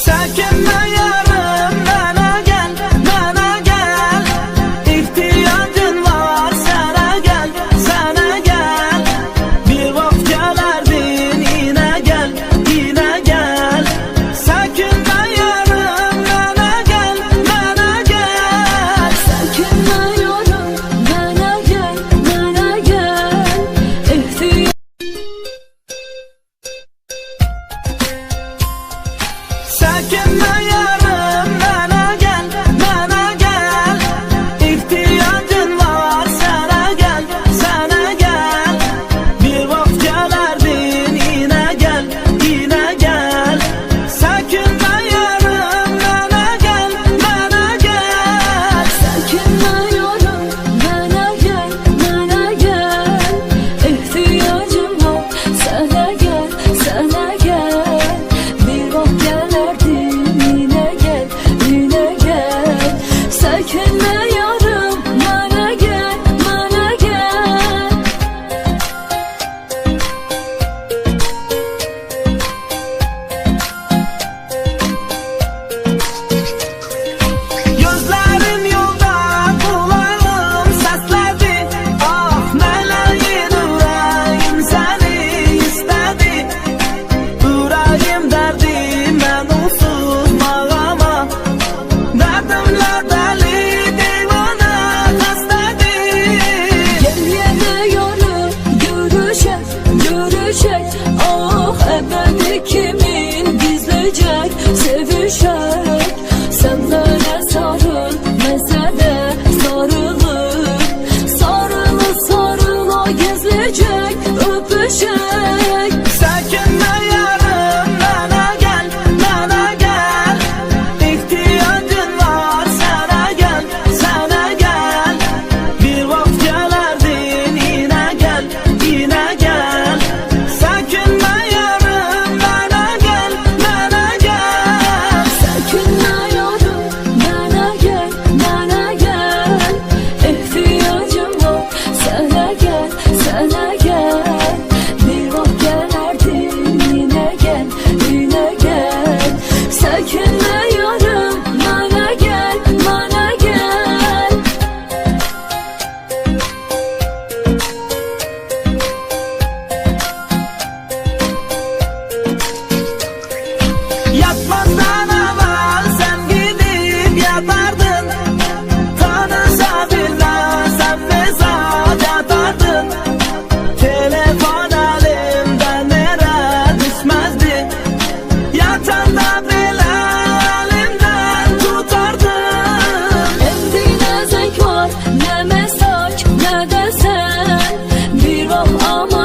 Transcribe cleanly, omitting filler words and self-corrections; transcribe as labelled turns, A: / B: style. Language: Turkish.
A: Çekinme yarım, bana gel, bana gel. İhtiyacın var, sana gel, sana gel. Bir vakit gelerdin, yine gel, yine gel. Çekinme yarım, bana gel, bana gel.
B: Çekinme yarım, bana gel, bana gel.
A: Çekinme yarım, bana gel, bana gel. İhtiyacın var, sana gel, sana gel. Bir vakit gelerdin, yine gel, yine gel. Çekinme yarım, bana gel, bana gel.
B: Çekinme yarım, bana gel, bana gel. İhtiyacım var, sana gel, sana gel. Bir vakit gelerdin, yine gel, yine gel. Çekinme yarım, bana gel, bana gel.
A: Gözlerim yolda, kulağım seslerdi. Ah meleğin, yüreğim seni istedi. Yüreğim derdim, ben onsuz mağama. Derdimle deli divane hastedi.
B: Gel yine yarım, görüşek, görüşek. Ah ebedi kimin gizleyecek, sevişek. Sen bana sarıl, mesele sarılıp. Sarılı sarıla gizleyecek, öpüşek.
A: Çekinme yarım, bana gel, bana gel. İhtiyacın var, sana gel, sana gel. Bir vakit gelerdin, yine gel, yine gel. Çekinme yarım, bana gel, bana gel.
B: Çekinme yarım, bana gel, bana gel. İhtiyacım var, sana gel, sana gel. Bir vakit gelerdin, yine gel, yine gel. Çekinme yarım, bana gel, bana gel.
A: Yatmazdan evvel sen gidip yatardın. Tanısa bilmezsem mezat yatardın. Telefon elimden nere düşmezdi. Yatanda bile elimden tutardın.
B: Evde ne zevk var, ne mesaj, ne de sen. Bir bak ama